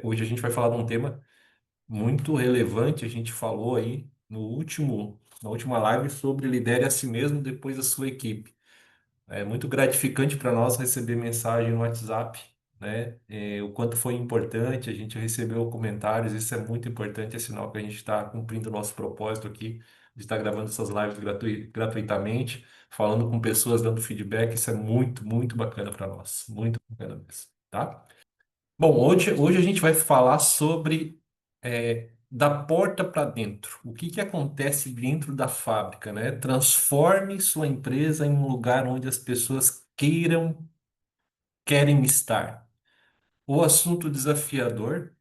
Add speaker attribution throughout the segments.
Speaker 1: Hoje a gente vai falar de um tema muito relevante. A gente falou aí na última live sobre lidere a si mesmo depois da sua equipe. É muito gratificante para nós receber mensagem no WhatsApp, né? O quanto foi importante, a gente recebeu comentários, isso é muito importante, é sinal que a gente está cumprindo o nosso propósito aqui de estar gravando essas lives gratuitamente, falando com pessoas, dando feedback, isso é muito, muito bacana para nós, muito bacana mesmo, tá? Bom, hoje a gente vai falar sobre da porta para dentro. O que que acontece dentro da fábrica, né? Transforme sua empresa em um lugar onde as pessoas querem estar. O assunto desafiador,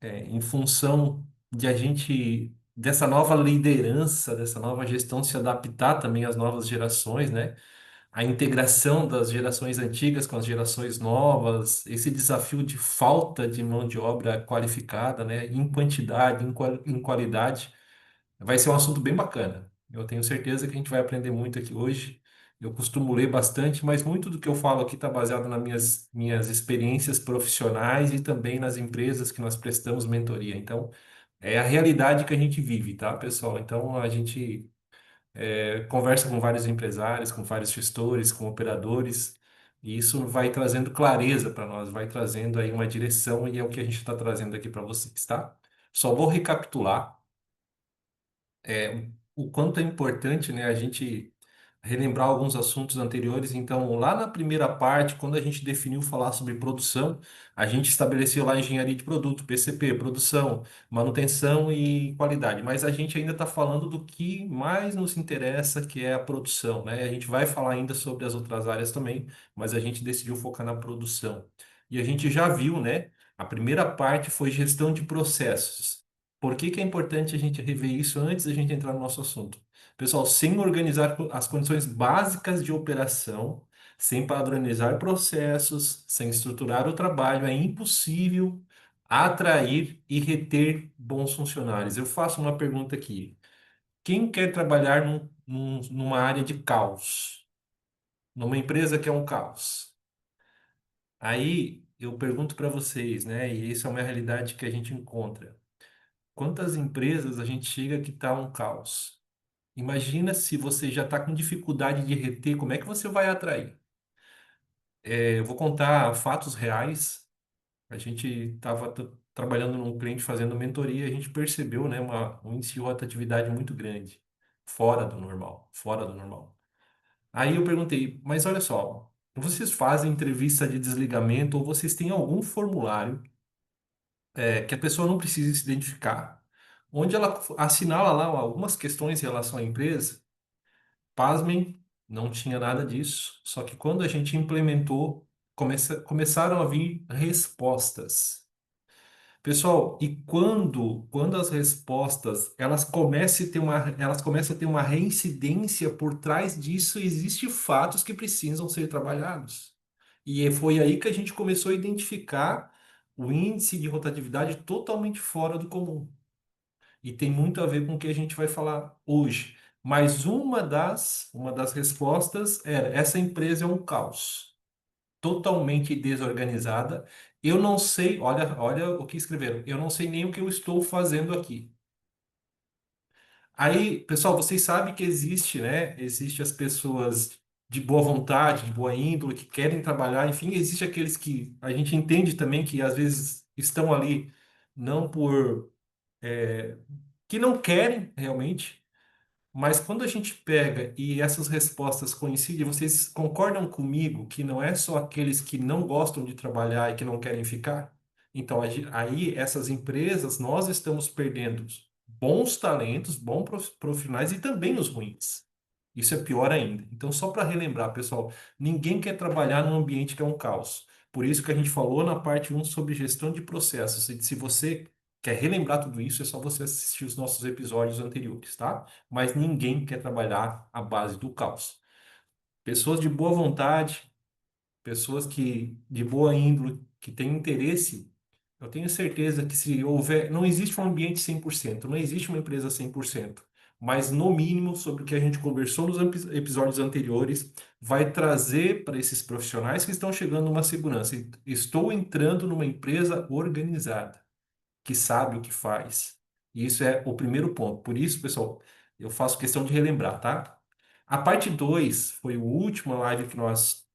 Speaker 1: em função de a gente, dessa nova liderança, dessa nova gestão se adaptar também às novas gerações, né? A integração das gerações antigas com as gerações novas, esse desafio de falta de mão de obra qualificada, né, em quantidade, em qualidade, vai ser um assunto bem bacana. Eu tenho certeza que a gente vai aprender muito aqui hoje. Eu costumo ler bastante, mas muito do que eu falo aqui está baseado nas minhas experiências profissionais e também nas empresas que nós prestamos mentoria. Então, é a realidade que a gente vive, tá, pessoal? Então, a gente conversa com vários empresários, com vários gestores, com operadores, e isso vai trazendo clareza para nós, vai trazendo aí uma direção, e é o que a gente está trazendo aqui para vocês, tá? Só vou recapitular o quanto é importante, né, a gente relembrar alguns assuntos anteriores. Então, lá na primeira parte, quando a gente definiu falar sobre produção, a gente estabeleceu lá engenharia de produto, PCP, produção, manutenção e qualidade. Mas a gente ainda está falando do que mais nos interessa, que é a produção, né? A gente vai falar ainda sobre as outras áreas também, mas a gente decidiu focar na produção. E a gente já viu, né? A primeira parte foi gestão de processos. Por que que é importante a gente rever isso antes da gente entrar no nosso assunto? Pessoal, sem organizar as condições básicas de operação, sem padronizar processos, sem estruturar o trabalho, é impossível atrair e reter bons funcionários. Eu faço uma pergunta aqui. Quem quer trabalhar numa área de caos? Numa empresa que é um caos? Aí eu pergunto para vocês, né? E isso é uma realidade que a gente encontra. Quantas empresas a gente chega que está um caos? Imagina se você já está com dificuldade de reter, como é que você vai atrair? Eu vou contar fatos reais. A gente estava trabalhando num cliente fazendo mentoria, e a gente percebeu, né, um índice de rotatividade muito grande, fora do normal, fora do normal. Aí eu perguntei, mas olha só, vocês fazem entrevista de desligamento ou vocês têm algum formulário que a pessoa não precisa se identificar, onde ela assinala lá algumas questões em relação à empresa? Pasmem, não tinha nada disso. Só que quando a gente implementou, começaram a vir respostas. Pessoal, e quando as respostas elas começam a ter uma reincidência por trás disso, existem fatos que precisam ser trabalhados. E foi aí que a gente começou a identificar o índice de rotatividade totalmente fora do comum. E tem muito a ver com o que a gente vai falar hoje. Mas uma das respostas era: essa empresa é um caos, totalmente desorganizada. Eu não sei, olha o que escreveram, eu não sei nem o que eu estou fazendo aqui. Aí, pessoal, vocês sabem que existe, né? Existe as pessoas de boa vontade, de boa índole, que querem trabalhar, enfim, existe aqueles que a gente entende também que às vezes estão ali não por que não querem realmente. Mas quando a gente pega e essas respostas coincidem, vocês concordam comigo que não é só aqueles que não gostam de trabalhar e que não querem ficar? Então, aí essas empresas, nós estamos perdendo bons talentos, bons profissionais e também os ruins. Isso é pior ainda. Então, só para relembrar, pessoal, ninguém quer trabalhar num ambiente que é um caos. Por isso que a gente falou na parte um sobre gestão de processos. E se você quer relembrar tudo isso, é só você assistir os nossos episódios anteriores, tá? Mas ninguém quer trabalhar à base do caos. Pessoas de boa vontade, pessoas que de boa índole, que têm interesse, eu tenho certeza que se houver, não existe um ambiente 100%, não existe uma empresa 100%, mas no mínimo sobre o que a gente conversou nos episódios anteriores, vai trazer para esses profissionais que estão chegando uma segurança. Estou entrando numa empresa organizada, que sabe o que faz. E isso é o primeiro ponto. Por isso, pessoal, eu faço questão de relembrar, tá? A parte 2 foi a última live que nós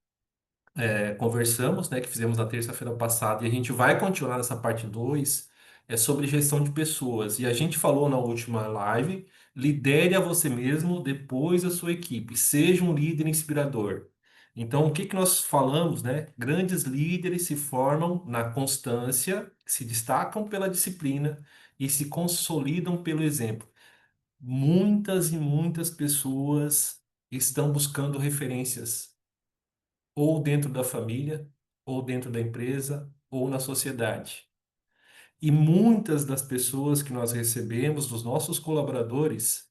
Speaker 1: conversamos, né, que fizemos na terça-feira passada, e a gente vai continuar nessa parte 2 é sobre gestão de pessoas. E a gente falou na última live, lidere a você mesmo, depois a sua equipe, seja um líder inspirador. Então, o que que nós falamos, né? Grandes líderes se formam na constância, se destacam pela disciplina e se consolidam pelo exemplo. Muitas e muitas pessoas estão buscando referências ou dentro da família, ou dentro da empresa, ou na sociedade. E muitas das pessoas que nós recebemos, dos nossos colaboradores,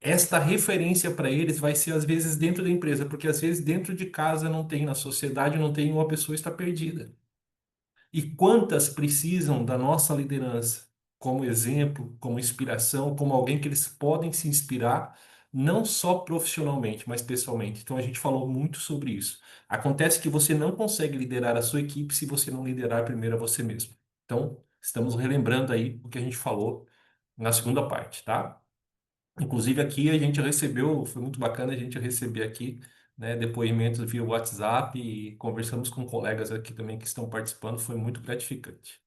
Speaker 1: esta referência para eles vai ser às vezes dentro da empresa, porque às vezes dentro de casa não tem, na sociedade não tem, uma pessoa está perdida. E quantas precisam da nossa liderança como exemplo, como inspiração, como alguém que eles podem se inspirar, não só profissionalmente, mas pessoalmente. Então a gente falou muito sobre isso. Acontece que você não consegue liderar a sua equipe se você não liderar primeiro a você mesmo. Então, estamos relembrando aí o que a gente falou na segunda parte, tá? Inclusive aqui a gente recebeu, foi muito bacana a gente receber aqui, né, depoimentos via WhatsApp e conversamos com colegas aqui também que estão participando, foi muito gratificante.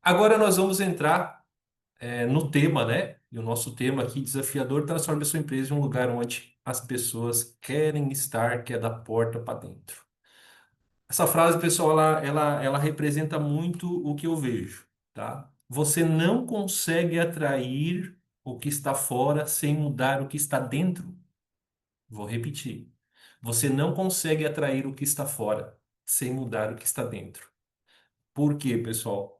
Speaker 1: Agora nós vamos entrar no tema, né? E o nosso tema aqui, desafiador, transforme a sua empresa em um lugar onde as pessoas querem estar, que é da porta para dentro. Essa frase, pessoal, ela representa muito o que eu vejo, tá? Você não consegue atrair o que está fora sem mudar o que está dentro. Vou repetir. Você não consegue atrair o que está fora sem mudar o que está dentro. Por quê, pessoal?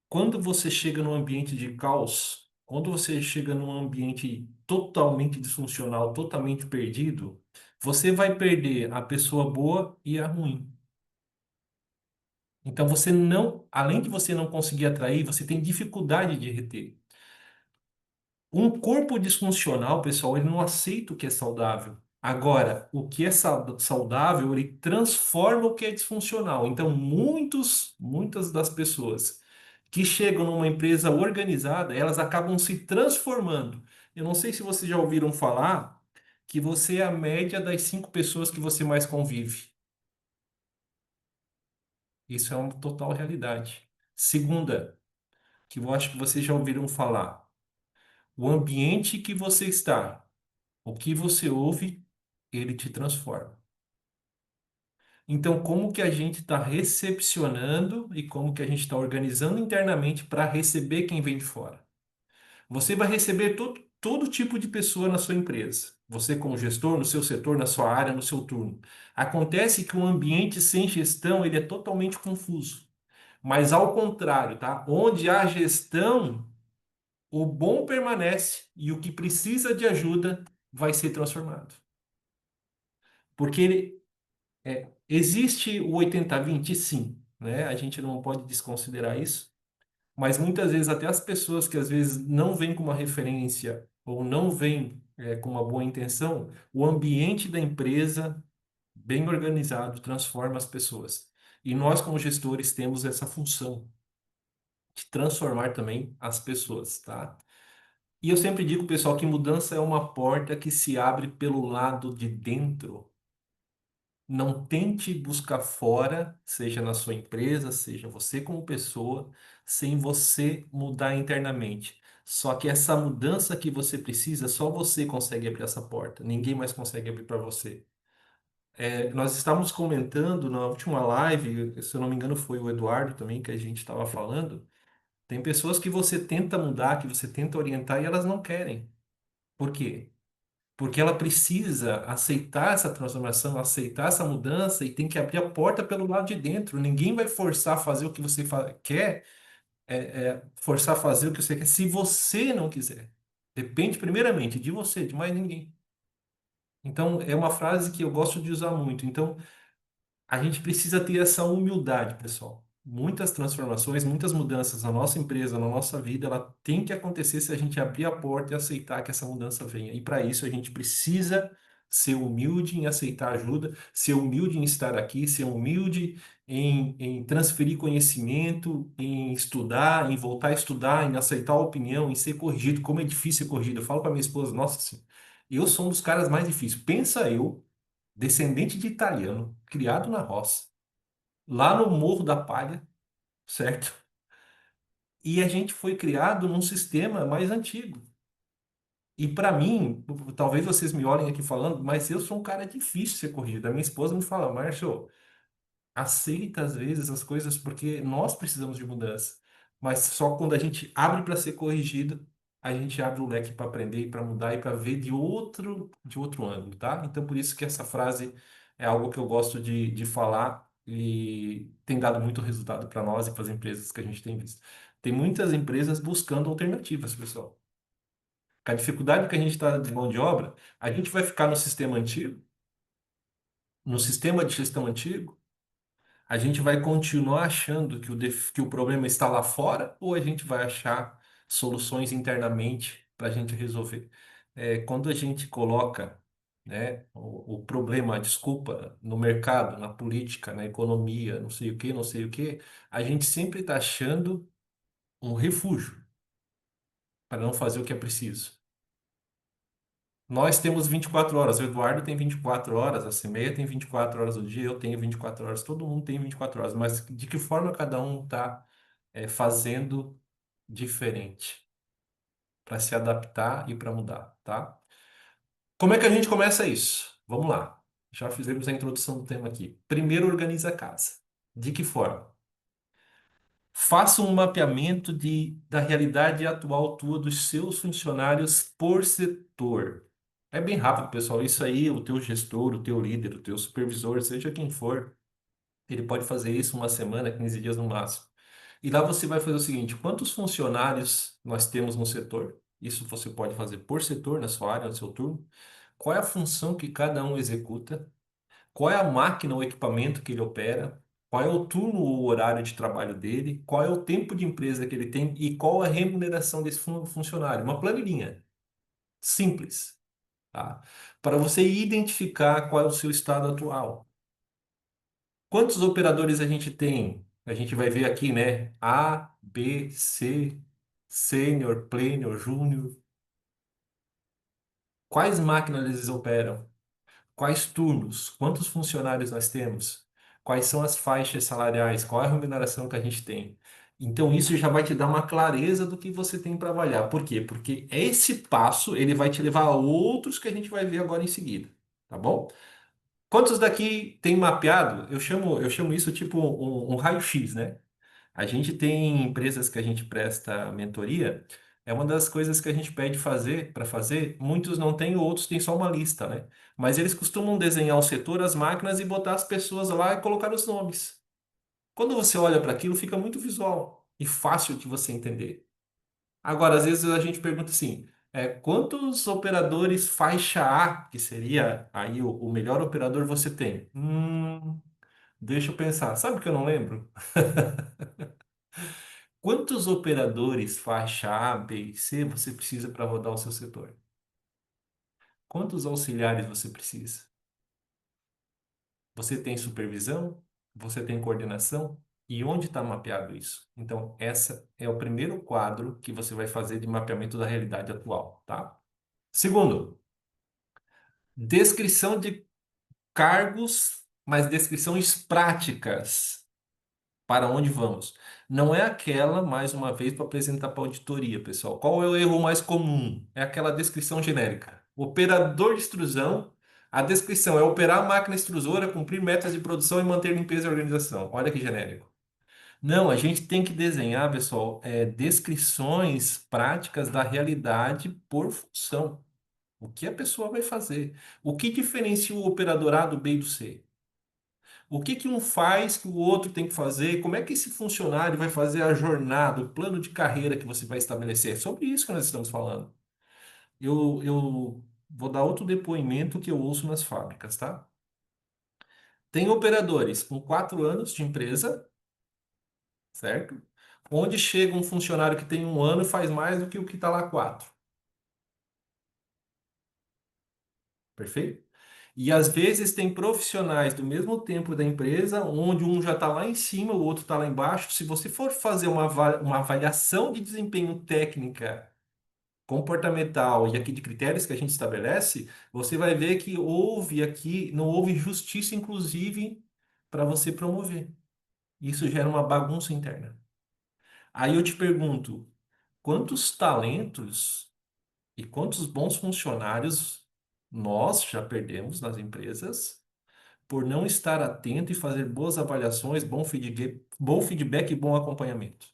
Speaker 1: Quando você chega num ambiente de caos, quando você chega num ambiente totalmente disfuncional, totalmente perdido, você vai perder a pessoa boa e a ruim. Então você não, além de você não conseguir atrair, você tem dificuldade de reter. Um corpo disfuncional, pessoal, ele não aceita o que é saudável. Agora, o que é saudável, ele transforma o que é disfuncional. Então, muitas das pessoas que chegam numa empresa organizada, elas acabam se transformando. Eu não sei se vocês já ouviram falar que você é a média das 5 pessoas que você mais convive. Isso é uma total realidade. Segunda, que eu acho que vocês já ouviram falar, o ambiente que você está. O que você ouve, ele te transforma. Então, como que a gente está recepcionando e como que a gente está organizando internamente para receber quem vem de fora? Você vai receber todo tipo de pessoa na sua empresa. Você, como gestor, no seu setor, na sua área, no seu turno. Acontece que um ambiente sem gestão, ele é totalmente confuso. Mas ao contrário, tá? Onde há gestão, o bom permanece e o que precisa de ajuda vai ser transformado. Porque existe o 80-20, sim, né? A gente não pode desconsiderar isso, mas muitas vezes até as pessoas que às vezes não vêm com uma referência ou não vêm com uma boa intenção, o ambiente da empresa bem organizado transforma as pessoas. E nós, como gestores, temos essa função de transformar também as pessoas, tá? E eu sempre digo, pessoal, que mudança é uma porta que se abre pelo lado de dentro. Não tente buscar fora, seja na sua empresa, seja você como pessoa, sem você mudar internamente. Só que essa mudança que você precisa, só você consegue abrir essa porta. Ninguém mais consegue abrir para você. Nós estávamos comentando na última live, se eu não me engano foi o Eduardo também que a gente estava falando. Tem pessoas que você tenta mudar, que você tenta orientar e elas não querem. Por quê? Porque ela precisa aceitar essa transformação, aceitar essa mudança e tem que abrir a porta pelo lado de dentro. Ninguém vai forçar a fazer o que você quer, forçar a fazer o que você quer se você não quiser. Depende primeiramente de você, de mais ninguém. Então, é uma frase que eu gosto de usar muito. Então, a gente precisa ter essa humildade, pessoal. muitas transformações, muitas mudanças na nossa empresa, na nossa vida, ela tem que acontecer se a gente abrir a porta e aceitar que essa mudança venha. E para isso a gente precisa ser humilde em aceitar ajuda, ser humilde em estar aqui, ser humilde em transferir conhecimento, em estudar, em voltar a estudar, em aceitar a opinião, em ser corrigido. Como é difícil ser corrigido. Eu falo para minha esposa, nossa, assim, eu sou um dos caras mais difíceis. Pensa eu, descendente de italiano, criado na roça, lá no Morro da Palha, certo? E a gente foi criado num sistema mais antigo. E para mim, talvez vocês me olhem aqui falando, mas eu sou um cara difícil de ser corrigido. A minha esposa me fala, Márcio, aceita às vezes as coisas porque nós precisamos de mudança. Mas só quando a gente abre para ser corrigido, a gente abre o leque para aprender e para mudar e para ver de outro ângulo, tá? Então por isso que essa frase é algo que eu gosto de falar e tem dado muito resultado para nós e para as empresas que a gente tem visto. Tem muitas empresas buscando alternativas, pessoal. Com a dificuldade que a gente está de mão de obra, a gente vai ficar no sistema antigo, no sistema de gestão antigo, a gente vai continuar achando que o problema está lá fora ou a gente vai achar soluções internamente para a gente resolver? Quando a gente coloca, né, o problema, a desculpa no mercado, na política, na economia, não sei o que, não sei o que, a gente sempre está achando um refúgio para não fazer o que é preciso. Nós temos 24 horas, o Eduardo tem 24 horas, a Cimeia tem 24 horas do dia, eu tenho 24 horas, todo mundo tem 24 horas, mas de que forma cada um está fazendo diferente para se adaptar e para mudar, tá? Como é que a gente começa isso? Vamos lá. Já fizemos a introdução do tema aqui. Primeiro, organiza a casa. De que forma? Faça um mapeamento da realidade atual tua dos seus funcionários por setor. É bem rápido, pessoal. Isso aí, o teu gestor, o teu líder, o teu supervisor, seja quem for, ele pode fazer isso uma semana, 15 dias no máximo. E lá você vai fazer o seguinte: quantos funcionários nós temos no setor? Isso você pode fazer por setor, na sua área, no seu turno. Qual é a função que cada um executa? Qual é a máquina ou equipamento que ele opera? Qual é o turno ou horário de trabalho dele? Qual é o tempo de empresa que ele tem? E qual a remuneração desse funcionário? Uma planilhinha simples, tá? Para você identificar qual é o seu estado atual. Quantos operadores a gente tem? A gente vai ver aqui, né? A, B, C, Sênior, Plênior, Júnior. Quais máquinas eles operam? Quais turnos? Quantos funcionários nós temos? Quais são as faixas salariais? Qual é a remuneração que a gente tem? Então, isso já vai te dar uma clareza do que você tem para avaliar. Por quê? Porque esse passo ele vai te levar a outros que a gente vai ver agora em seguida. Tá bom? Quantos daqui tem mapeado? Eu chamo isso tipo um raio-x, né? A gente tem empresas que a gente presta mentoria, é uma das coisas que a gente pede fazer para fazer. Muitos não têm, outros têm só uma lista, né? Mas eles costumam desenhar o setor, as máquinas e botar as pessoas lá e colocar os nomes. Quando você olha para aquilo, fica muito visual e fácil de você entender. Agora, às vezes a gente pergunta assim: quantos operadores faixa A, que seria aí o melhor operador, você tem? Deixa eu pensar. Sabe o que eu não lembro? Quantos operadores faixa A, B e C você precisa para rodar o seu setor? Quantos auxiliares você precisa? Você tem supervisão? Você tem coordenação? E onde está mapeado isso? Então, essa é o primeiro quadro que você vai fazer de mapeamento da realidade atual, tá? Segundo, descrição de cargos, mas descrições práticas. Para onde vamos? Não é aquela, mais uma vez, para apresentar para a auditoria, pessoal. Qual é o erro mais comum? É aquela descrição genérica. Operador de extrusão, a descrição é operar a máquina extrusora, cumprir metas de produção e manter limpeza e organização. Olha que genérico. Não, a gente tem que desenhar, pessoal, descrições práticas da realidade por função. O que a pessoa vai fazer? O que diferencia o operador A do B e do C? O que que um faz que o outro tem que fazer? Como é que esse funcionário vai fazer a jornada, o plano de carreira que você vai estabelecer? É sobre isso que nós estamos falando. Eu vou dar outro depoimento que eu ouço nas fábricas, tá? Tem operadores com 4 anos de empresa certo? Onde chega um funcionário que tem 1 ano e faz mais do que o que está lá há 4, perfeito? E às vezes tem profissionais do mesmo tempo da empresa, onde um já está lá em cima, o outro está lá embaixo. Se você for fazer uma avaliação de desempenho técnica, comportamental e aqui de critérios que a gente estabelece, você vai ver que houve aqui, não houve justiça, inclusive, para você promover. Isso gera uma bagunça interna. Aí eu te pergunto, quantos talentos e quantos bons funcionários nós já perdemos nas empresas por não estar atento e fazer boas avaliações, bom feedback e bom acompanhamento?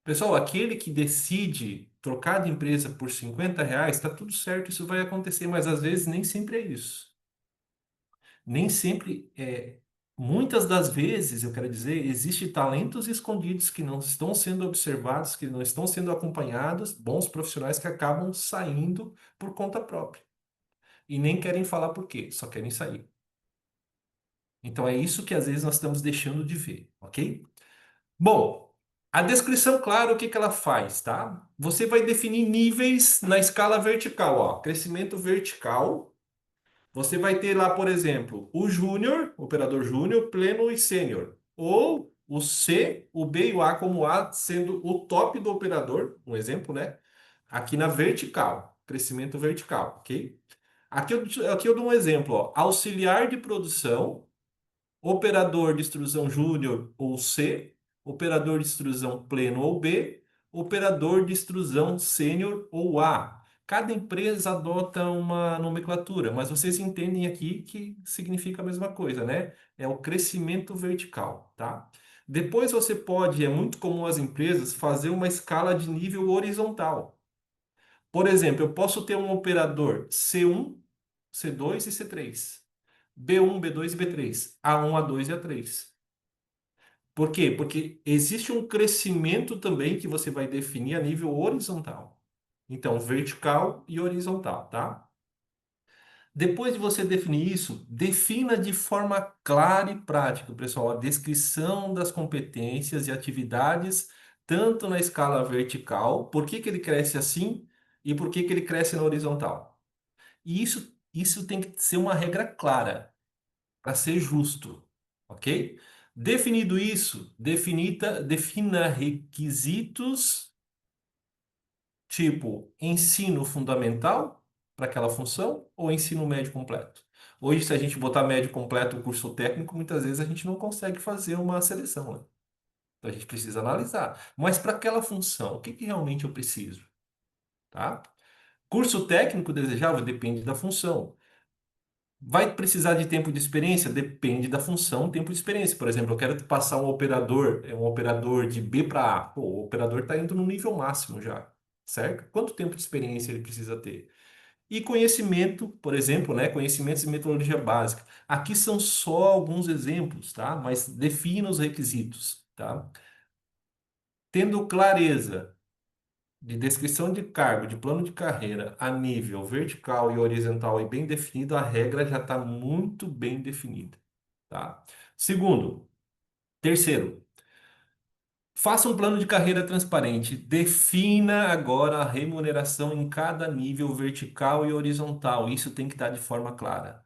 Speaker 1: Pessoal, aquele que decide trocar de empresa por R$ 50, está tudo certo, isso vai acontecer, mas às vezes nem sempre é isso. Nem sempre é. Muitas das vezes, eu quero dizer, existem talentos escondidos que não estão sendo observados, que não estão sendo acompanhados, bons profissionais que acabam saindo por conta própria. E nem querem falar por quê, só querem sair. Então é isso que às vezes nós estamos deixando de ver, ok? Bom, a descrição, claro, o que que ela faz, tá? Você vai definir níveis na escala vertical, ó. Crescimento vertical. Você vai ter lá, por exemplo, o júnior, operador júnior, pleno e sênior. Ou o C, o B e o A como A sendo o top do operador, um exemplo, né? Aqui na vertical, crescimento vertical, ok? Aqui eu dou um exemplo, ó. Auxiliar de produção, operador de extrusão júnior ou C, operador de extrusão pleno ou B, operador de extrusão sênior ou A. Cada empresa adota uma nomenclatura, mas vocês entendem aqui que significa a mesma coisa, né? É o crescimento vertical, tá? Depois você pode, é muito comum as empresas fazer uma escala de nível horizontal. Por exemplo, eu posso ter um operador C1, C2 e C3. B1, B2 e B3. A1, A2 e A3. Por quê? Porque existe um crescimento também que você vai definir a nível horizontal. Então, vertical e horizontal, tá? Depois de você definir isso, defina de forma clara e prática, pessoal, a descrição das competências e atividades, tanto na escala vertical, por que que ele cresce assim e por que que ele cresce na horizontal. E isso tem que ser uma regra clara para ser justo, ok? Definido isso, defina requisitos tipo ensino fundamental para aquela função ou ensino médio completo. Hoje, se a gente botar médio completo o curso técnico, muitas vezes a gente não consegue fazer uma seleção, né? Então a gente precisa analisar. Mas para aquela função, o que que realmente eu preciso, tá? Curso técnico desejável depende da função. Vai precisar de tempo de experiência? Depende da função, tempo de experiência. Por exemplo, eu quero passar um operador de B para A. Pô, o operador está indo no nível máximo já, certo? Quanto tempo de experiência ele precisa ter? E conhecimento, por exemplo, né? Conhecimentos e metodologia básica. Aqui são só alguns exemplos, tá? Mas defina os requisitos, tá? Tendo clareza de descrição de cargo, de plano de carreira a nível vertical e horizontal e bem definido, a regra já está muito bem definida, tá? Segundo, terceiro, faça um plano de carreira transparente. Defina agora a remuneração em cada nível vertical e horizontal. Isso tem que estar de forma clara.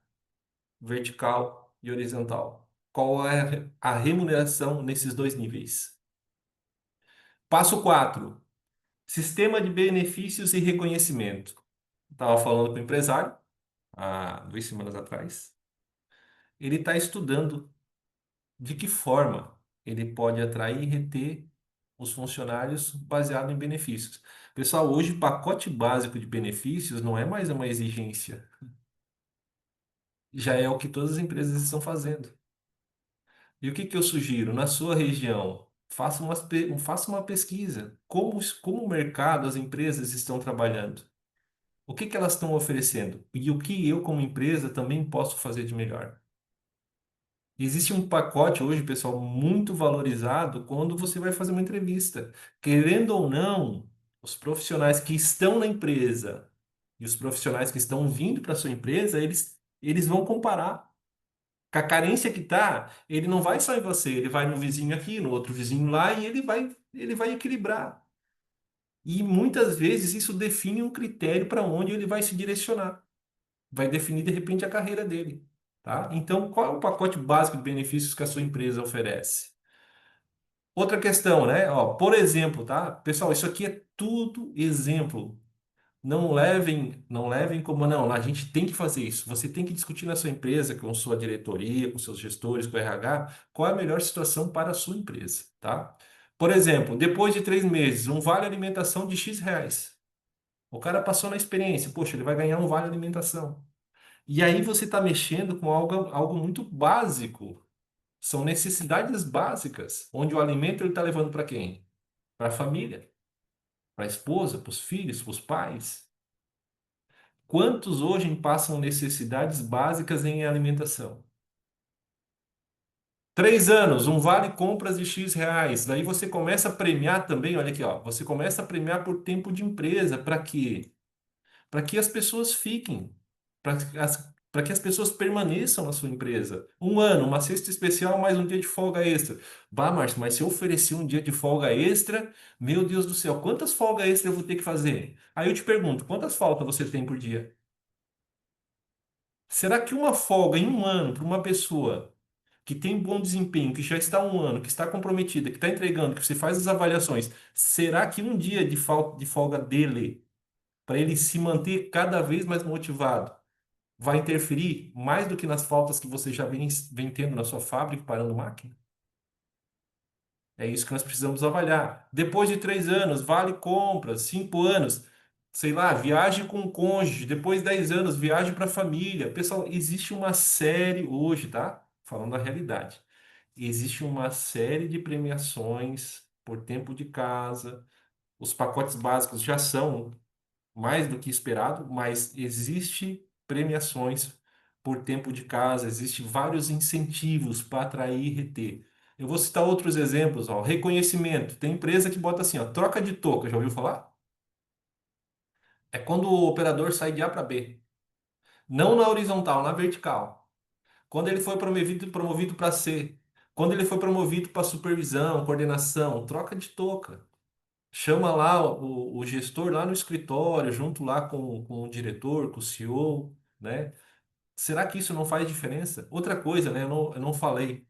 Speaker 1: Vertical e horizontal. Qual é a remuneração nesses dois níveis? Passo 4. Sistema de benefícios e reconhecimento. Estava falando com o empresário há 2 semanas atrás. Ele está estudando de que forma ele pode atrair e reter os funcionários baseado em benefícios. Pessoal, hoje pacote básico de benefícios não é mais uma exigência, já é o que todas as empresas estão fazendo. E o que que eu sugiro? Na sua região, faça uma pesquisa. Como o mercado, as empresas estão trabalhando? O que que elas estão oferecendo? E o que eu, como empresa, também posso fazer de melhor? Existe um pacote hoje, pessoal, muito valorizado quando você vai fazer uma entrevista. Querendo ou não, os profissionais que estão na empresa e os profissionais que estão vindo para a sua empresa, eles vão comparar. Com a carência que tá, ele não vai só em você, ele vai no vizinho aqui, no outro vizinho lá, e ele vai equilibrar. E muitas vezes isso define um critério para onde ele vai se direcionar. Vai definir, de repente, a carreira dele. Tá? Então, qual é o pacote básico de benefícios que a sua empresa oferece? Outra questão, né? Ó, por exemplo, tá? Pessoal, isso aqui é tudo exemplo. Não levem como não. A gente tem que fazer isso. Você tem que discutir na sua empresa, com sua diretoria, com seus gestores, com o RH, qual é a melhor situação para a sua empresa, tá? Por exemplo, depois de 3 meses, um vale alimentação de X reais. O cara passou na experiência, poxa, ele vai ganhar um vale alimentação. E aí você está mexendo com algo muito básico. São necessidades básicas, onde o alimento ele está levando para quem? Para a família, para a esposa, para os filhos, para os pais. Quantos hoje passam necessidades básicas em alimentação? 3 anos, um vale compras de X reais. Daí você começa a premiar também, olha aqui, ó. Você começa a premiar por tempo de empresa. Para quê? Para que as pessoas fiquem, para que as pessoas permaneçam na sua empresa. 1 ano, uma cesta especial, mais um dia de folga extra. Bah, Márcio, mas se eu oferecer um dia de folga extra, meu Deus do céu, quantas folgas extra eu vou ter que fazer? Aí eu te pergunto, quantas faltas você tem por dia? Será que uma folga em 1 ano para uma pessoa que tem bom desempenho, que já está há 1 ano, que está comprometida, que está entregando, que você faz as avaliações, será que um dia de folga dele, para ele se manter cada vez mais motivado, vai interferir mais do que nas faltas que você já vem tendo na sua fábrica parando máquina? É isso que nós precisamos avaliar. Depois de 3 anos, vale compras. 5 anos, sei lá, viagem com o cônjuge. Depois de 10 anos, viagem para a família. Pessoal, existe uma série hoje, tá? Falando a realidade. Existe uma série de premiações por tempo de casa. Os pacotes básicos já são mais do que esperado, mas existe premiações por tempo de casa, existe vários incentivos para atrair e reter. Eu vou citar outros exemplos, ó, reconhecimento. Tem empresa que bota assim, ó, troca de touca, já ouviu falar? É quando o operador sai de A para B, não na horizontal, na vertical. Quando ele foi promovido para C, quando ele foi promovido para supervisão, coordenação, troca de touca. Chama lá o gestor lá no escritório, junto lá com o diretor, com o CEO, né? Será que isso não faz diferença? Outra coisa, né? Eu não falei.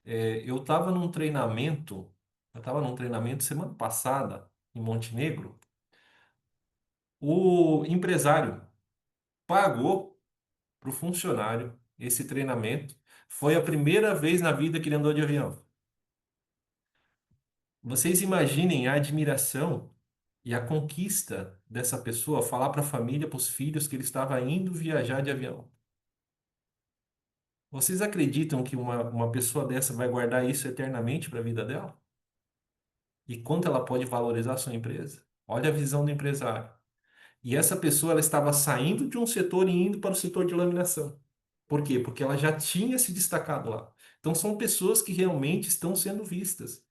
Speaker 1: Eu estava num treinamento semana passada em Montenegro. O empresário pagou para o funcionário esse treinamento. Foi a primeira vez na vida que ele andou de avião. Vocês imaginem a admiração e a conquista dessa pessoa falar para a família, para os filhos, que ele estava indo viajar de avião. Vocês acreditam que uma pessoa dessa vai guardar isso eternamente para a vida dela? E quanto ela pode valorizar a sua empresa? Olha a visão do empresário. E essa pessoa ela estava saindo de um setor e indo para o setor de laminação. Por quê? Porque ela já tinha se destacado lá. Então são pessoas que realmente estão sendo vistas.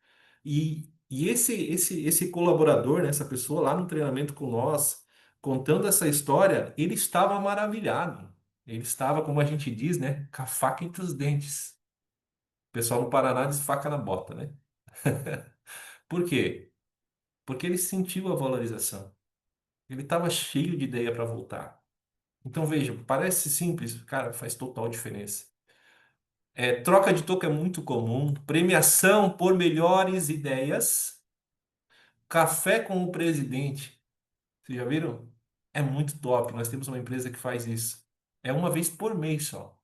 Speaker 1: E esse colaborador, né, essa pessoa lá no treinamento com nós, contando essa história, ele estava maravilhado. Ele estava, como a gente diz, né, com a faca entre os dentes. O pessoal no Paraná diz faca na bota, né? Por quê? Porque ele sentiu a valorização. Ele estava cheio de ideia para voltar. Então veja, parece simples, cara, faz total diferença. Troca de toco é muito comum, premiação por melhores ideias, café com o presidente. Vocês já viram? É muito top. Nós temos uma empresa que faz isso. É uma vez por mês só.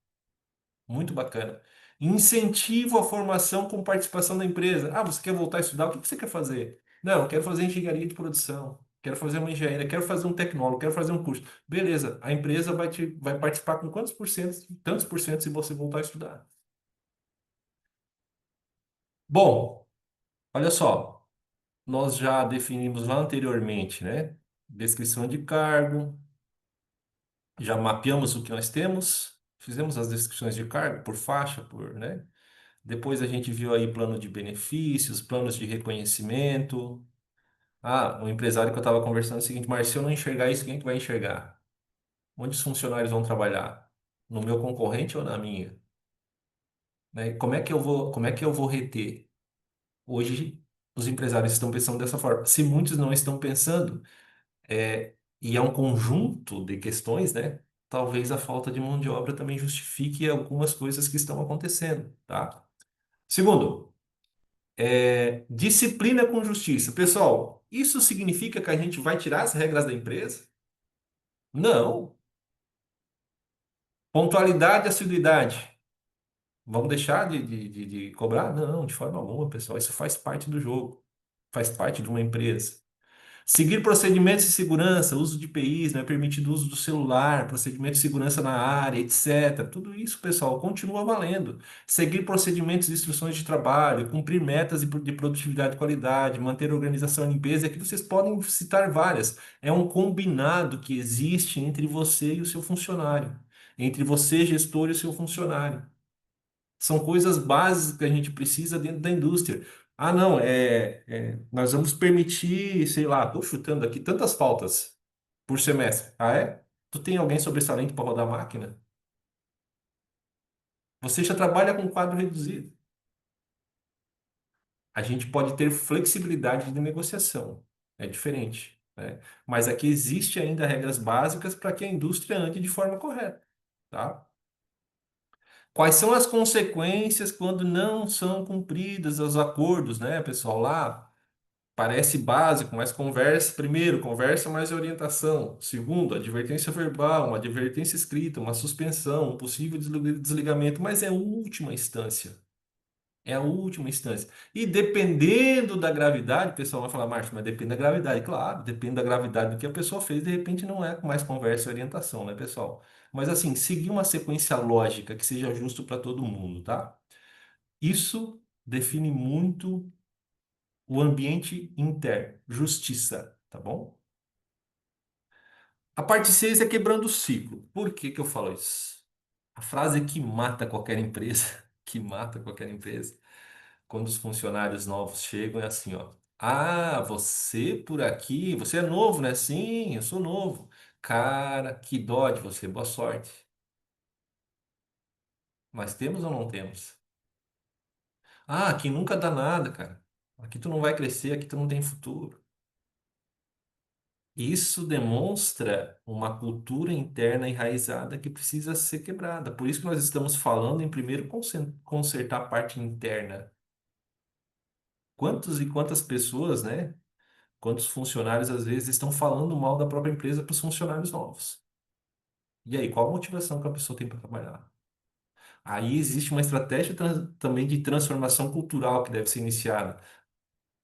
Speaker 1: Muito bacana. Incentivo à formação com participação da empresa. Ah, você quer voltar a estudar? O que que você quer fazer? Não, eu quero fazer engenharia de produção. Quero fazer uma engenharia, quero fazer um tecnólogo, quero fazer um curso. Beleza, a empresa vai participar com quantos por cento? Tantos por cento se você voltar a estudar. Bom, olha só. Nós já definimos lá anteriormente, né? Descrição de cargo, já mapeamos o que nós temos, fizemos as descrições de cargo por faixa, né? Depois a gente viu aí plano de benefícios, planos de reconhecimento. Ah, o empresário que eu estava conversando é o seguinte, mas se eu não enxergar isso, quem que vai enxergar? Onde os funcionários vão trabalhar? No meu concorrente ou na minha? né? Como é que eu vou reter? Hoje, os empresários estão pensando dessa forma. Se muitos não estão pensando, e é um conjunto de questões, né? Talvez a falta de mão de obra também justifique algumas coisas que estão acontecendo, tá? Segundo, disciplina com justiça. Pessoal, isso significa que a gente vai tirar as regras da empresa? Não. Pontualidade e assiduidade. Vamos deixar de cobrar? Não, de forma alguma, pessoal. Isso faz parte do jogo, faz parte de uma empresa. Seguir procedimentos de segurança, uso de EPIs, não é permitido o uso do celular, procedimentos de segurança na área, etc. Tudo isso, pessoal, continua valendo. Seguir procedimentos e instruções de trabalho, cumprir metas de produtividade e qualidade, manter a organização e limpeza. Aqui vocês podem citar várias. É um combinado que existe entre você e o seu funcionário, entre você, gestor, e o seu funcionário. São coisas básicas que a gente precisa dentro da indústria. Ah, não, nós vamos permitir, sei lá, estou chutando aqui, tantas faltas por semestre. Ah, é? Tu tem alguém sobressalente para rodar a máquina? Você já trabalha com quadro reduzido. A gente pode ter flexibilidade de negociação. É diferente, né? Mas aqui existe ainda regras básicas para que a indústria ande de forma correta, tá? Quais são as consequências quando não são cumpridos os acordos, né, pessoal? Lá parece básico, mas conversa, primeiro, conversa mais orientação. Segundo, advertência verbal, uma advertência escrita, uma suspensão, um possível desligamento, mas é a última instância. É a última instância. E dependendo da gravidade, o pessoal vai falar, Márcio, mas depende da gravidade. Claro, depende da gravidade do que a pessoa fez, de repente não é mais conversa e orientação, né, pessoal? Mas assim, seguir uma sequência lógica que seja justo para todo mundo, tá? Isso define muito o ambiente interno, justiça, tá bom? A parte 6 é quebrando o ciclo. Por que que eu falo isso? A frase que mata qualquer empresa, que mata qualquer empresa, quando os funcionários novos chegam, é assim, ó. Ah, você por aqui, você é novo, né? Sim, eu sou novo. Cara, que dó de você, boa sorte. Mas temos ou não temos? Ah, aqui nunca dá nada, cara. Aqui tu não vai crescer, aqui tu não tem futuro. Isso demonstra uma cultura interna enraizada que precisa ser quebrada. Por isso que nós estamos falando em primeiro consertar a parte interna. Quantos e quantas pessoas, né? Quantos funcionários às vezes estão falando mal da própria empresa para os funcionários novos? E aí, qual a motivação que a pessoa tem para trabalhar? Aí existe uma estratégia também de transformação cultural que deve ser iniciada.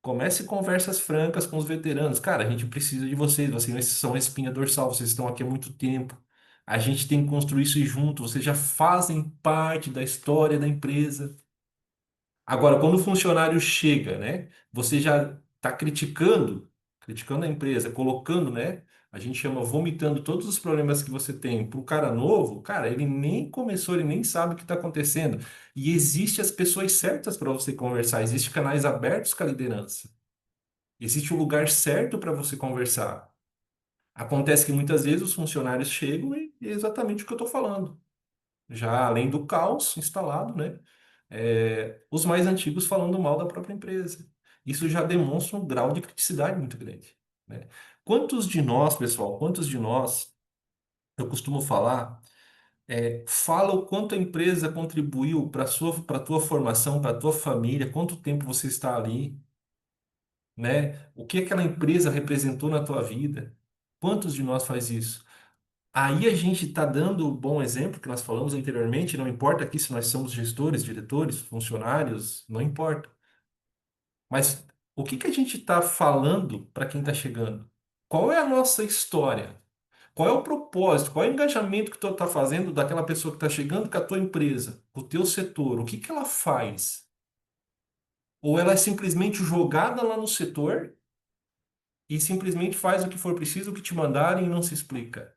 Speaker 1: Comece conversas francas com os veteranos. Cara, a gente precisa de vocês são a espinha dorsal, vocês estão aqui há muito tempo. A gente tem que construir isso junto, vocês já fazem parte da história da empresa. Agora, quando o funcionário chega, né, você já está criticando a empresa, colocando, né, a gente chama vomitando todos os problemas que você tem para o cara novo, cara, ele nem começou, ele nem sabe o que está acontecendo. E existe as pessoas certas para você conversar, existem canais abertos com a liderança. Existe o lugar certo para você conversar. Acontece que muitas vezes os funcionários chegam e é exatamente o que eu estou falando. Já além do caos instalado, né? Os mais antigos falando mal da própria empresa. Isso já demonstra um grau de criticidade muito grande, né? Quantos de nós, pessoal, quantos de nós, eu costumo falar, fala o quanto a empresa contribuiu para a tua formação, para a tua família, quanto tempo você está ali, né? O que aquela empresa representou na tua vida? Quantos de nós faz isso? Aí a gente está dando o bom exemplo que nós falamos anteriormente, não importa aqui se nós somos gestores, diretores, funcionários, não importa. Mas o que que a gente está falando para quem está chegando? Qual é a nossa história? Qual é o propósito? Qual é o engajamento que tu está fazendo daquela pessoa que está chegando com a tua empresa, com o teu setor? O que que ela faz? Ou ela é simplesmente jogada lá no setor e simplesmente faz o que for preciso, o que te mandarem e não se explica?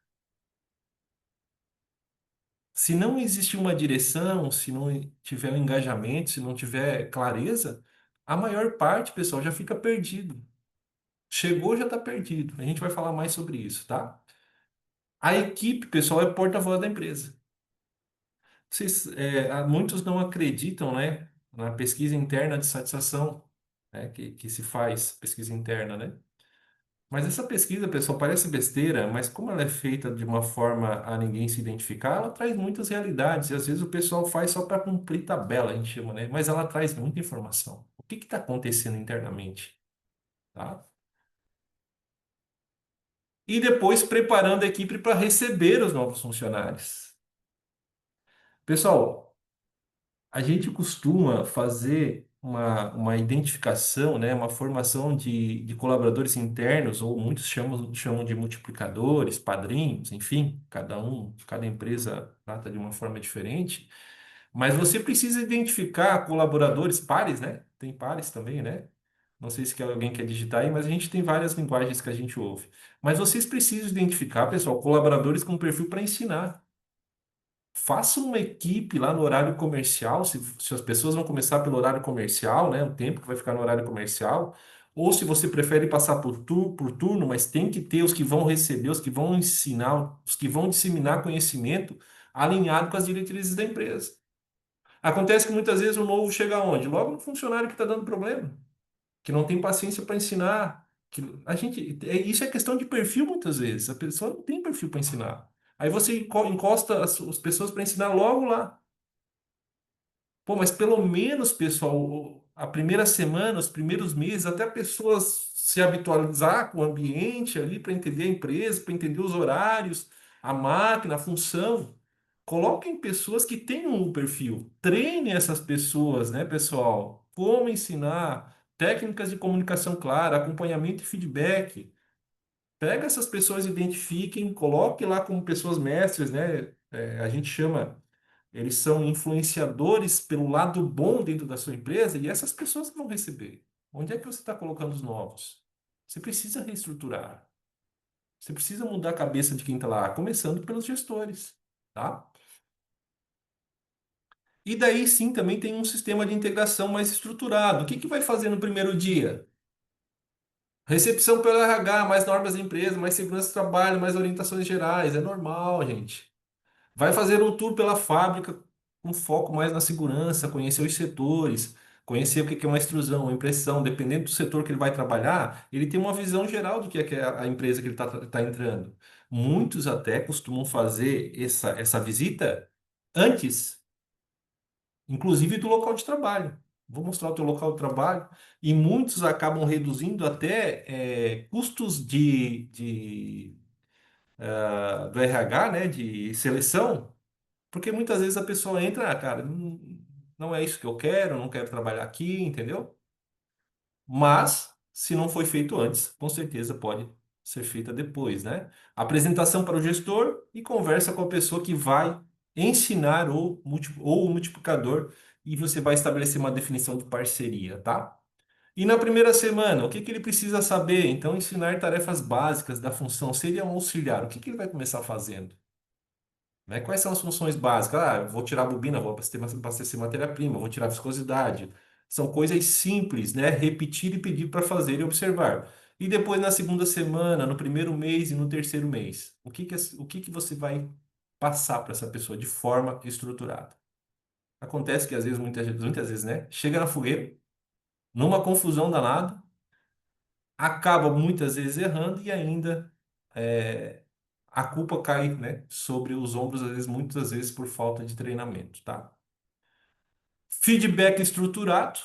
Speaker 1: Se não existir uma direção, se não tiver um engajamento, se não tiver clareza, a maior parte, pessoal, já fica perdido. Chegou, já está perdido. A gente vai falar mais sobre isso, tá? A equipe, pessoal, é porta-voz da empresa. Muitos não acreditam, né, na pesquisa interna de satisfação, né, que se faz, pesquisa interna, né? Mas essa pesquisa, pessoal, parece besteira, mas como ela é feita de uma forma a ninguém se identificar, ela traz muitas realidades. E às vezes o pessoal faz só para cumprir tabela, a gente chama, né? Mas ela traz muita informação. O que está acontecendo internamente, tá? E depois preparando a equipe para receber os novos funcionários. Pessoal, a gente costuma fazer uma identificação, né, uma formação de colaboradores internos, ou muitos chamam de multiplicadores, padrinhos, enfim, cada empresa trata de uma forma diferente, mas você precisa identificar colaboradores pares, né? Tem pares também, né? Não sei se alguém quer digitar aí, mas a gente tem várias linguagens que a gente ouve. Mas vocês precisam identificar, pessoal, colaboradores com perfil para ensinar. Faça uma equipe lá no horário comercial, se as pessoas vão começar pelo horário comercial, né? O tempo que vai ficar no horário comercial, ou se você prefere passar por turno, mas tem que ter os que vão receber, os que vão ensinar, os que vão disseminar conhecimento alinhado com as diretrizes da empresa. Acontece que muitas vezes o novo chega aonde? Logo no funcionário que está dando problema, que não tem paciência para ensinar. Isso é questão de perfil muitas vezes. A pessoa não tem perfil para ensinar. Aí você encosta as pessoas para ensinar logo lá. Pô, mas pelo menos, pessoal, a primeira semana, os primeiros meses, até a pessoa se habitualizar com o ambiente ali para entender a empresa, para entender os horários, a máquina, a função. Coloquem pessoas que tenham um perfil. Treine essas pessoas, né, pessoal? Como ensinar, técnicas de comunicação clara, acompanhamento e feedback. Pega essas pessoas, identifiquem, coloque lá como pessoas mestres, né? A gente chama, eles são influenciadores pelo lado bom dentro da sua empresa e essas pessoas que vão receber. Onde é que você está colocando os novos? Você precisa reestruturar. Você precisa mudar a cabeça de quem está lá, começando pelos gestores, tá? E daí sim também tem um sistema de integração mais estruturado. O que que vai fazer no primeiro dia? Recepção pelo RH, mais normas da empresa, mais segurança do trabalho, mais orientações gerais. É normal, gente. Vai fazer um tour pela fábrica com foco mais na segurança, conhecer os setores, conhecer o que que é uma extrusão, uma impressão, dependendo do setor que ele vai trabalhar, ele tem uma visão geral do que é a empresa que ele está entrando. Muitos até costumam fazer essa visita antes, inclusive do local de trabalho. Vou mostrar o teu local de trabalho. E muitos acabam reduzindo até custos do RH, né, de seleção, porque muitas vezes a pessoa entra, cara, não é isso que eu quero, não quero trabalhar aqui, entendeu? Mas, se não foi feito antes, com certeza pode ser feita depois, né? Apresentação para o gestor e conversa com a pessoa que vai ensinar ou o multiplicador e você vai estabelecer uma definição de parceria, tá? E na primeira semana, o que que ele precisa saber? Então, ensinar tarefas básicas da função. Seria um auxiliar. O que que ele vai começar fazendo? Né? Quais são as funções básicas? Ah, eu vou tirar a bobina, vou abastecer matéria-prima, vou tirar a viscosidade. São coisas simples, né? Repetir e pedir para fazer e observar. E depois, na segunda semana, no primeiro mês e no terceiro mês, o que que você vai passar para essa pessoa de forma estruturada? Acontece que às vezes, muitas vezes, né? Chega na fogueira, numa confusão danada, acaba muitas vezes errando e ainda é, a culpa cai, né, sobre os ombros, às vezes, muitas vezes por falta de treinamento, tá? Feedback estruturado.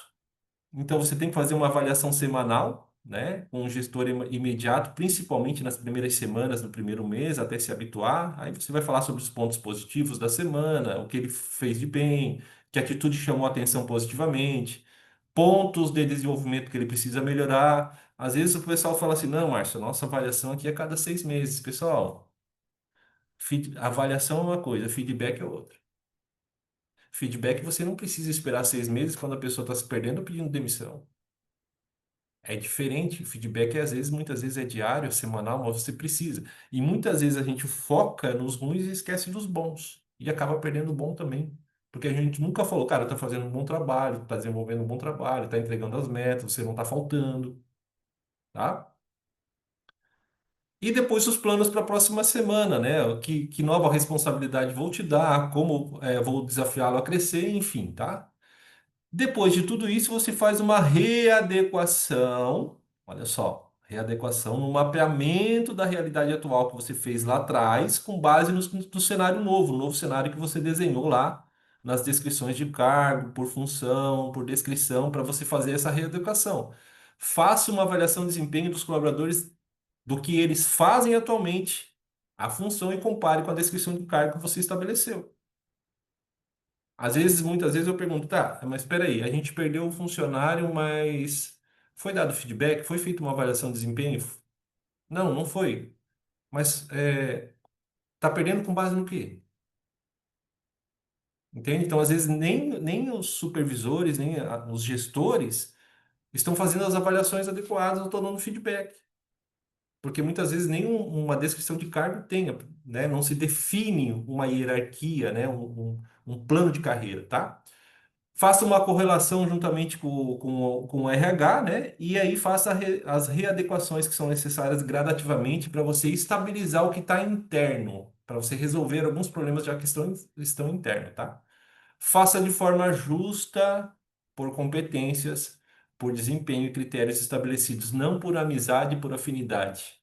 Speaker 1: Então, você tem que fazer uma avaliação semanal, né, com um gestor imediato, principalmente nas primeiras semanas, no primeiro mês, até se habituar. Aí você vai falar sobre os pontos positivos da semana, o que ele fez de bem, que atitude chamou a atenção positivamente, pontos de desenvolvimento que ele precisa melhorar. Às vezes o pessoal fala assim, não, Márcio, nossa avaliação aqui é a cada 6 meses. Pessoal, avaliação é uma coisa, feedback é outra. Feedback você não precisa esperar 6 meses quando a pessoa está se perdendo ou pedindo demissão. É diferente, o feedback às vezes, muitas vezes é diário, é semanal, mas você precisa. E muitas vezes a gente foca nos ruins e esquece dos bons. E acaba perdendo o bom também. Porque a gente nunca falou, cara, tá fazendo um bom trabalho, tá desenvolvendo um bom trabalho, tá entregando as metas, você não tá faltando, tá? E depois os planos para a próxima semana, né? Que nova responsabilidade vou te dar, como vou desafiá-lo a crescer, enfim, tá? Depois de tudo isso, você faz uma readequação, olha só, readequação no mapeamento da realidade atual que você fez lá atrás, com base no cenário novo, no novo cenário que você desenhou lá nas descrições de cargo, por função, por descrição, para você fazer essa readequação. Faça uma avaliação de desempenho dos colaboradores do que eles fazem atualmente, a função e compare com a descrição de cargo que você estabeleceu. Às vezes, muitas vezes eu pergunto, tá, mas espera aí, a gente perdeu o funcionário, mas foi dado feedback? Foi feita uma avaliação de desempenho? Não, não foi. Mas tá perdendo com base no quê? Entende? Então, às vezes, nem os supervisores, nem os gestores estão fazendo as avaliações adequadas ou estão dando feedback. Porque muitas vezes nem uma descrição de cargo tenha, né? Não se define uma hierarquia, né? Um plano de carreira, tá? Faça uma correlação juntamente com o RH, né? E aí faça as readequações que são necessárias gradativamente para você estabilizar o que está interno, para você resolver alguns problemas já que estão internos, tá? Faça de forma justa, por competências, por desempenho e critérios estabelecidos, não por amizade e por afinidade.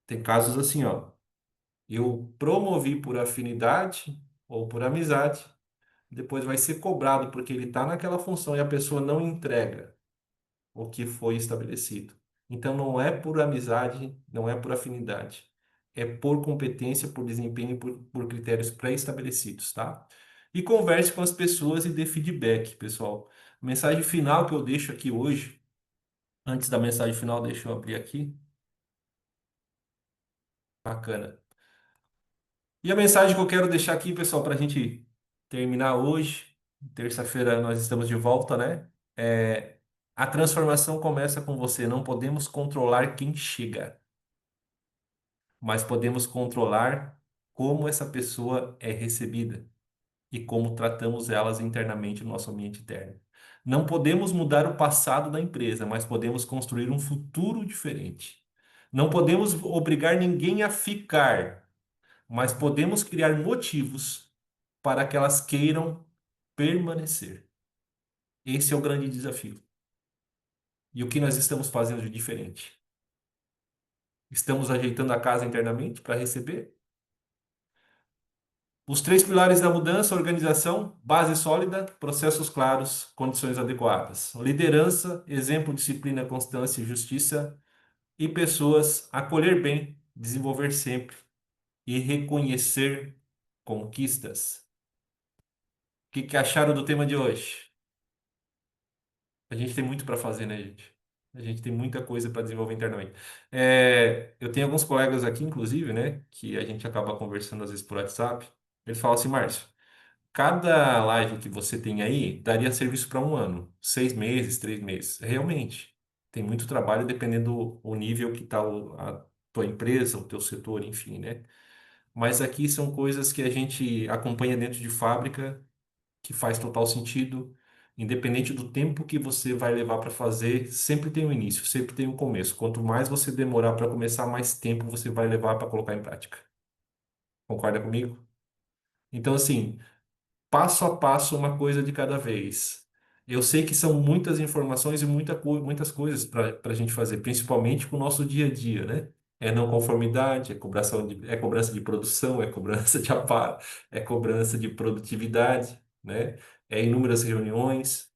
Speaker 1: Tem casos assim, ó. Eu promovi por afinidade ou por amizade, depois vai ser cobrado porque ele está naquela função e a pessoa não entrega o que foi estabelecido. Então não é por amizade, não é por afinidade. É por competência, por desempenho, por critérios pré-estabelecidos, tá? E converse com as pessoas e dê feedback, pessoal. A mensagem final que eu deixo aqui hoje, antes da mensagem final, deixa eu abrir aqui. Bacana. E a mensagem que eu quero deixar aqui, pessoal, para a gente terminar hoje, terça-feira nós estamos de volta, né? A transformação começa com você. Não podemos controlar quem chega, mas podemos controlar como essa pessoa é recebida e como tratamos elas internamente no nosso ambiente interno. Não podemos mudar o passado da empresa, mas podemos construir um futuro diferente. Não podemos obrigar ninguém a ficar, mas podemos criar motivos para que elas queiram permanecer. Esse é o grande desafio. E o que nós estamos fazendo de diferente? Estamos ajeitando a casa internamente para receber? Os três pilares da mudança: organização, base sólida, processos claros, condições adequadas. Liderança, exemplo, disciplina, constância e justiça. E pessoas, acolher bem, desenvolver sempre e reconhecer conquistas. O que acharam do tema de hoje? A gente tem muito para fazer, né, gente? A gente tem muita coisa para desenvolver internamente. Eu tenho alguns colegas aqui, inclusive, né, que a gente acaba conversando às vezes por WhatsApp. Eles falam assim, Márcio, cada live que você tem aí daria serviço para um ano, 6 meses, 3 meses. Realmente, tem muito trabalho dependendo do nível que está a tua empresa, o teu setor, enfim, né? Mas aqui são coisas que a gente acompanha dentro de fábrica que faz total sentido. Independente do tempo que você vai levar para fazer, sempre tem um início, sempre tem um começo. Quanto mais você demorar para começar, mais tempo você vai levar para colocar em prática. Concorda comigo? Então, assim, passo a passo, uma coisa de cada vez. Eu sei que são muitas informações e muitas coisas para a gente fazer, principalmente com o nosso dia a dia, né? É não conformidade, é cobrança de produção, é cobrança de aparo, é cobrança de produtividade, né? É inúmeras reuniões.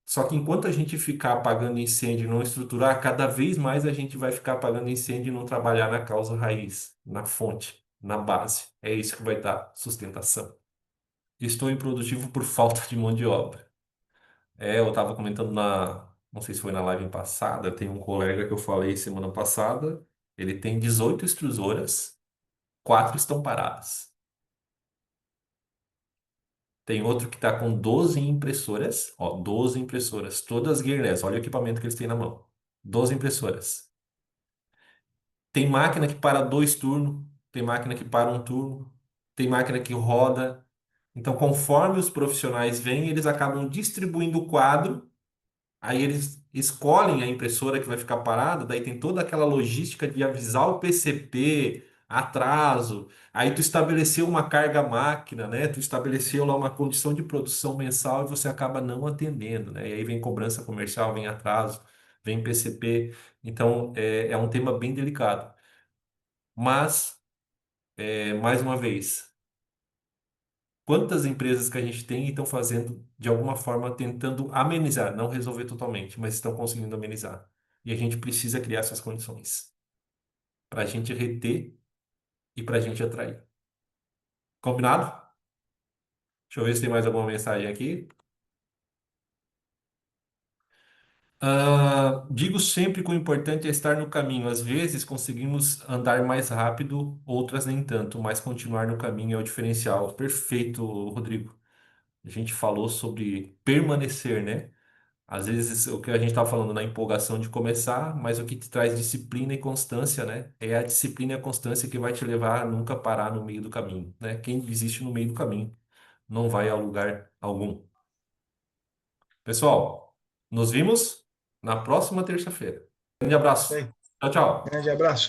Speaker 1: Só que enquanto a gente ficar apagando incêndio e não estruturar, cada vez mais a gente vai ficar apagando incêndio e não trabalhar na causa raiz, na fonte, na base. É isso que vai dar sustentação. Estou improdutivo por falta de mão de obra. Eu estava comentando não sei se foi na live passada, tem um colega que eu falei semana passada, ele tem 18 extrusoras, 4 estão paradas. Tem outro que está com 12 impressoras, ó, 12 impressoras, todas gearless, olha o equipamento que eles têm na mão. 12 impressoras. Tem máquina que para 2 turnos, tem máquina que para um turno, tem máquina que roda. Então, conforme os profissionais vêm, eles acabam distribuindo o quadro. Aí eles escolhem a impressora que vai ficar parada, daí tem toda aquela logística de avisar o PCP, atraso, aí tu estabeleceu uma carga máquina, né? Tu estabeleceu lá uma condição de produção mensal e você acaba não atendendo, né? E aí vem cobrança comercial, vem atraso, vem PCP. Então, é um tema bem delicado. Mas, mais uma vez, quantas empresas que a gente tem e estão fazendo, de alguma forma, tentando amenizar, não resolver totalmente, mas estão conseguindo amenizar. E a gente precisa criar essas condições para a gente reter e para a gente atrair. Combinado? Deixa eu ver se tem mais alguma mensagem aqui. Digo sempre que o importante é estar no caminho. Às vezes conseguimos andar mais rápido, outras nem tanto, mas continuar no caminho é o diferencial. Perfeito, Rodrigo. A gente falou sobre permanecer, né? Às vezes o que a gente estava falando na empolgação de começar, mas o que te traz disciplina e constância, né? É a disciplina e a constância que vai te levar a nunca parar no meio do caminho, né? Quem desiste no meio do caminho não vai a lugar algum. Pessoal, nos vimos na próxima terça-feira. Grande abraço.
Speaker 2: Bem,
Speaker 1: Tchau, tchau.
Speaker 2: grande abraço.